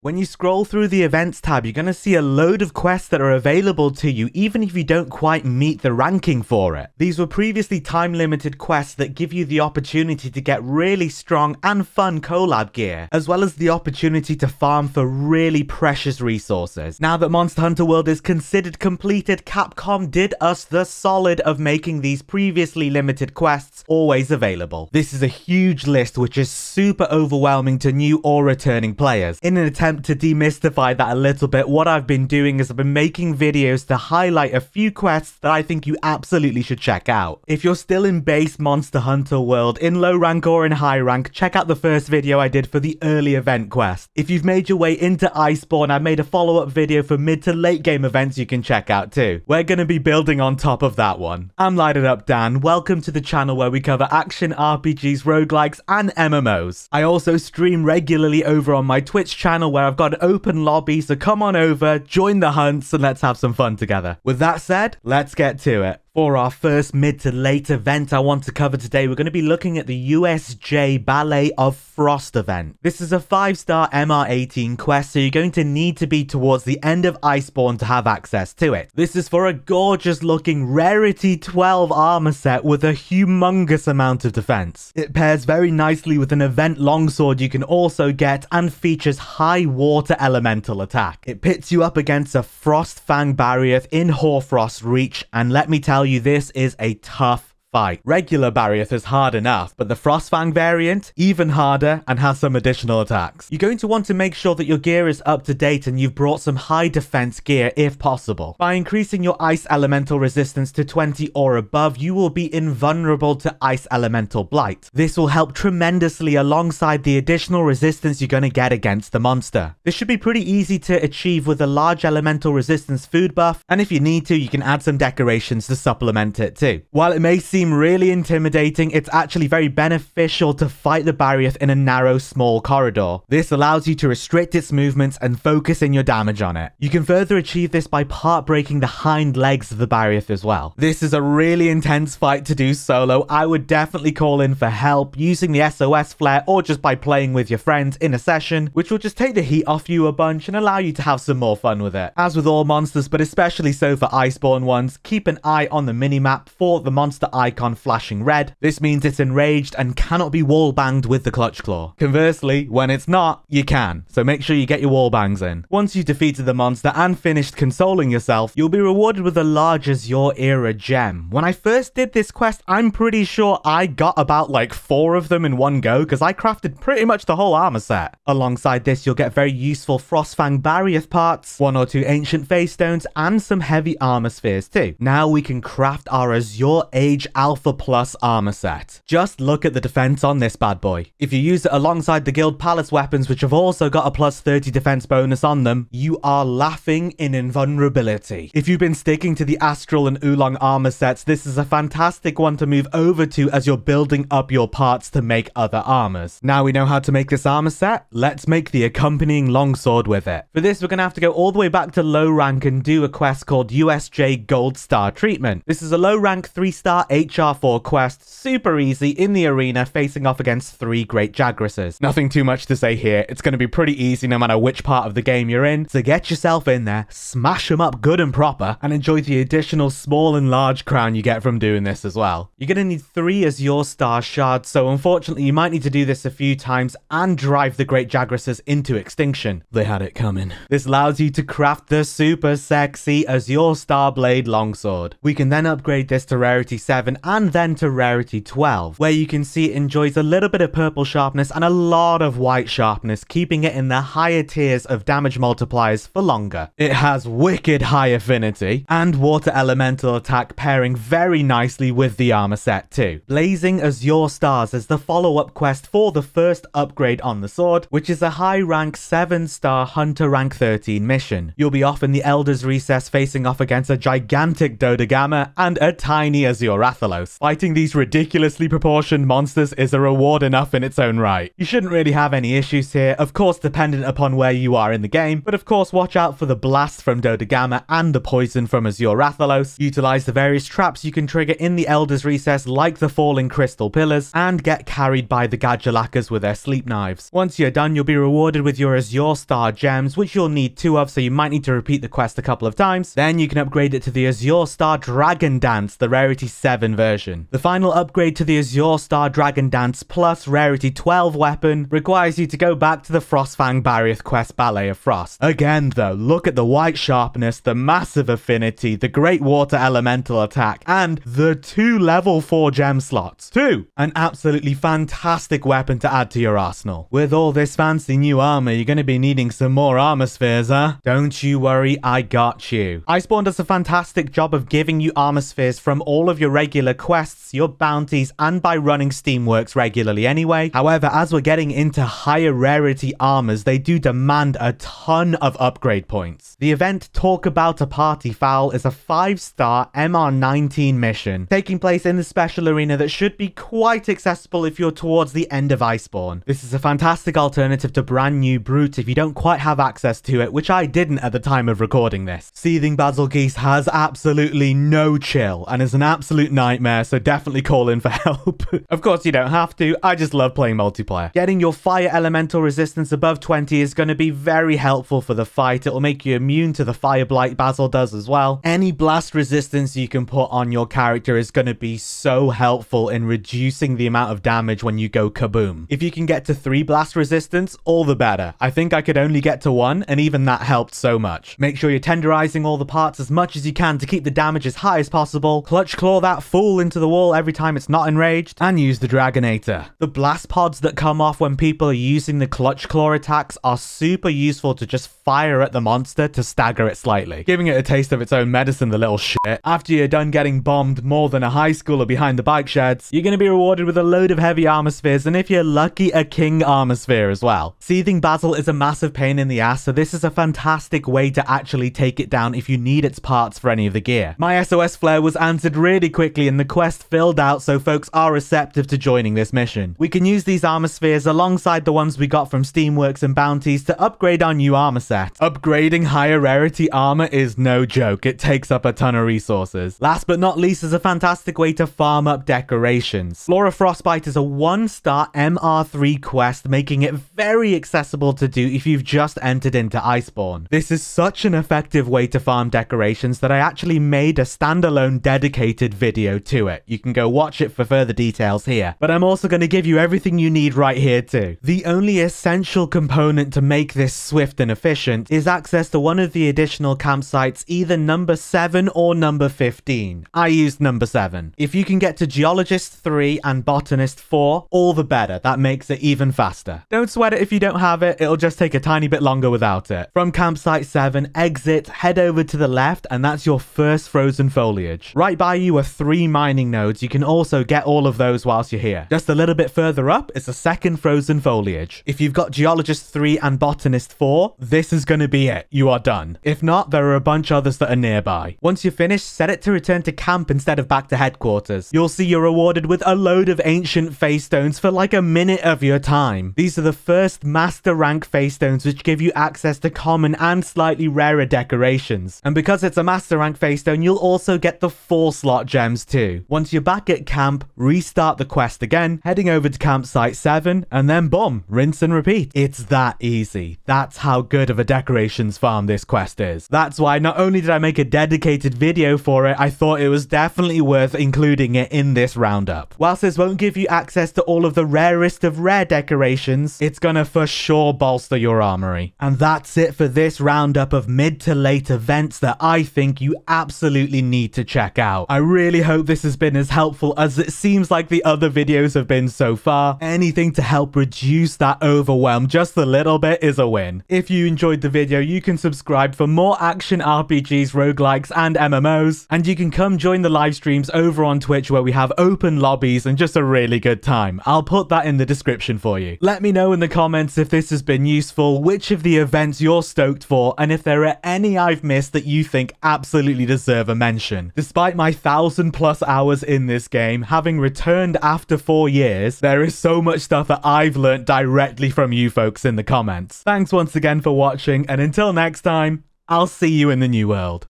When you scroll through the events tab, you're going to see a load of quests that are available to you even if you don't quite meet the ranking for it. These were previously time-limited quests that give you the opportunity to get really strong and fun collab gear, as well as the opportunity to farm for really precious resources. Now that Monster Hunter World is considered completed, Capcom did us the solid of making these previously limited quests always available. This is a huge list which is super overwhelming to new or returning players. In an attempt to demystify that a little bit, what I've been doing is I've been making videos to highlight a few quests that I think you absolutely should check out. If you're still in base Monster Hunter World, in low rank or in high rank, check out the first video I did for the early event quest. If you've made your way into Iceborne, I've made a follow-up video for mid to late game events you can check out too. We're going to be building on top of that one. I'm Lighted Up Dan. Welcome to the channel where we cover action RPGs, roguelikes, and MMOs. I also stream regularly over on my Twitch channel where I've got an open lobby, so come on over, join the hunts, and let's have some fun together. With that said, let's get to it. For our first mid to late event I want to cover today, we're going to be looking at the USJ Ballet of Frost event. This is a 5-star MR18 quest, so you're going to need to be towards the end of Iceborne to have access to it. This is for a gorgeous looking Rarity 12 armor set with a humongous amount of defense. It pairs very nicely with an event longsword you can also get and features high water elemental attack. It pits you up against a Frost Fang Barrier in Hoarfrost reach, and let me tell you, this is a tough fight. Regular Barrier is hard enough, but the Frostfang variant, even harder and has some additional attacks. You're going to want to make sure that your gear is up to date and you've brought some high defense gear if possible. By increasing your ice elemental resistance to 20 or above, you will be invulnerable to ice elemental blight. This will help tremendously alongside the additional resistance you're going to get against the monster. This should be pretty easy to achieve with a large elemental resistance food buff, and if you need to, you can add some decorations to supplement it too. While it may seem really intimidating, it's actually very beneficial to fight the Barrier in a narrow, small corridor. This allows you to restrict its movements and focus in your damage on it. You can further achieve this by part breaking the hind legs of the Barrier as well. This is a really intense fight to do solo. I would definitely call in for help using the SOS flare or just by playing with your friends in a session, which will just take the heat off you a bunch and allow you to have some more fun with it. As with all monsters, but especially so for Iceborne ones, keep an eye on the minimap for the monster icon flashing red. This means it's enraged and cannot be wallbanged with the clutch claw. Conversely, when it's not, you can, so make sure you get your wallbangs in. Once you've defeated the monster and finished consoling yourself, you'll be rewarded with a large Azure Era gem. When I first did this quest, I'm pretty sure I got about like 4 of them in one go because I crafted pretty much the whole armor set. Alongside this, you'll get very useful Frostfang Barrier parts, 1 or 2 ancient phase stones, and some heavy armor spheres too. Now we can craft our Azure Age Alpha Plus armor set. Just look at the defense on this bad boy. If you use it alongside the Guild Palace weapons, which have also got a plus 30 defense bonus on them, you are laughing in invulnerability. If you've been sticking to the Astral and Oolong armor sets, this is a fantastic one to move over to as you're building up your parts to make other armors. Now we know how to make this armor set, let's make the accompanying longsword with it. For this, we're going to have to go all the way back to low rank and do a quest called USJ Gold Star Treatment. This is a low rank 3-star HR4 quest, super easy in the arena, facing off against 3 great Jagresses. Nothing too much to say here, it's going to be pretty easy no matter which part of the game you're in, so get yourself in there, smash them up good and proper, and enjoy the additional small and large crown you get from doing this as well. You're going to need 3 Azure Star shards, so unfortunately you might need to do this a few times and drive the great Jagresses into extinction. They had it coming. This allows you to craft the super sexy Azure Star Blade longsword. We can then upgrade this to Rarity 7 and then to Rarity 12, where you can see it enjoys a little bit of purple sharpness and a lot of white sharpness, keeping it in the higher tiers of damage multipliers for longer. It has wicked high affinity and water elemental attack, pairing very nicely with the armor set too. Blazing Azure Stars is the follow-up quest for the first upgrade on the sword, which is a high rank 7-star Hunter rank 13 mission. You'll be off in the Elder's Recess facing off against a gigantic Dodogama and a tiny Azure Rathalos. Fighting these ridiculously proportioned monsters is a reward enough in its own right. You shouldn't really have any issues here, of course dependent upon where you are in the game, but of course watch out for the blast from Dodogama and the poison from Azure Rathalos. Utilize the various traps you can trigger in the Elder's Recess like the falling crystal pillars, and get carried by the Gadjalakas with their sleep knives. Once you're done, you'll be rewarded with your Azure Star gems, which you'll need 2 of, so you might need to repeat the quest a couple of times. Then you can upgrade it to the Azure Star Dragon Dance, the rarity 7 version. The final upgrade to the Azure Star Dragon Dance plus rarity 12 weapon requires you to go back to the Frostfang Barrier quest Ballet of Frost. Again though, look at the white sharpness, the massive affinity, the great water elemental attack, and the 2 level 4 gem slots. 2! An absolutely fantastic weapon to add to your arsenal. With all this fancy new armor, you're going to be needing some more armor spheres, huh? Don't you worry, I got you. Iceborne does a fantastic job of giving you armor spheres from all of your regular quests, your bounties, and by running Steamworks regularly anyway. However, as we're getting into higher rarity armors, they do demand a ton of upgrade points. The event Talk About a Party Foul is a 5-star MR19 mission, taking place in the special arena that should be quite accessible if you're towards the end of Iceborne. This is a fantastic alternative to brand new Brute if you don't quite have access to it, which I didn't at the time of recording this. Seething Basil Geese has absolutely no chill and is an absolute nightmare, so definitely call in for help. Of course you don't have to, I just love playing multiplayer. Getting your fire elemental resistance above 20 is going to be very helpful for the fight. It'll make you immune to the fire blight Basil does as well. Any blast resistance you can put on your character is going to be so helpful in reducing the amount of damage when you go kaboom. If you can get to 3 blast resistance, all the better. I think I could only get to 1, and even that helped so much. Make sure you're tenderizing all the parts as much as you can to keep the damage as high as possible. Clutch claw that fool into the wall every time it's not enraged, and use the Dragonator. The blast pods that come off when people are using the clutch claw attacks are super useful to just fire at the monster to stagger it slightly, giving it a taste of its own medicine, the little shit. After you're done getting bombed more than a high schooler behind the bike sheds, you're going to be rewarded with a load of heavy armor spheres, and if you're lucky, a king armor sphere as well. Seething Basil is a massive pain in the ass, so this is a fantastic way to actually take it down if you need its parts for any of the gear. My SOS flare was answered really quickly and the quest filled out, so folks are receptive to joining this mission. We can use these armor spheres alongside the ones we got from Steamworks and bounties to upgrade our new armor set. Upgrading higher rarity armor is no joke, it takes up a ton of resources. Last but not least is a fantastic way to farm up decorations. Flora Frostbite is a 1-star MR3 quest, making it very accessible to do if you've just entered into Iceborne. This is such an effective way to farm decorations that I actually made a standalone dedicated video to it. You can go watch it for further details here, but I'm also going to give you everything you need right here too. The only essential component to make this swift and efficient is access to one of the additional campsites, either number 7 or number 15. I used number 7. If you can get to Geologist 3 and Botanist 4, all the better. That makes it even faster. Don't sweat it if you don't have it, it'll just take a tiny bit longer without it. From campsite 7, exit, head over to the left, and that's your first frozen foliage. Right by you are 3 mining nodes. You can also get all of those whilst you're here. Just a little bit further up is a second frozen foliage. If you've got Geologist 3 and Botanist 4, this is going to be it. You are done. If not, there are a bunch others that are nearby. Once you're finished, set it to return to camp instead of back to headquarters. You'll see you're rewarded with a load of ancient face stones for like a minute of your time. These are the first master rank face stones, which give you access to common and slightly rarer decorations. And because it's a master rank face stone, you'll also get the 4-slot gems too. Once you're back at camp, restart the quest again, heading over to campsite 7, and then boom, rinse and repeat. It's that easy. That's how good of a decorations farm this quest is. That's why not only did I make a dedicated video for it, I thought it was definitely worth including it in this roundup. Whilst this won't give you access to all of the rarest of rare decorations, it's gonna for sure bolster your armory. And that's it for this roundup of mid to late events that I think you absolutely need to check out. I really hope this has been as helpful as it seems like the other videos have been so far. Anything to help reduce that overwhelm just a little bit is a win. If you enjoyed the video, you can subscribe for more action RPGs, roguelikes, and MMOs, and you can come join the live streams over on Twitch where we have open lobbies and just a really good time. I'll put that in the description for you. Let me know in the comments if this has been useful, which of the events you're stoked for, and if there are any I've missed that you think absolutely deserve a mention. Despite my 1,000+ plus hours in this game, having returned after 4 years, there is so much stuff that I've learnt directly from you folks in the comments. Thanks once again for watching, and until next time, I'll see you in the new world.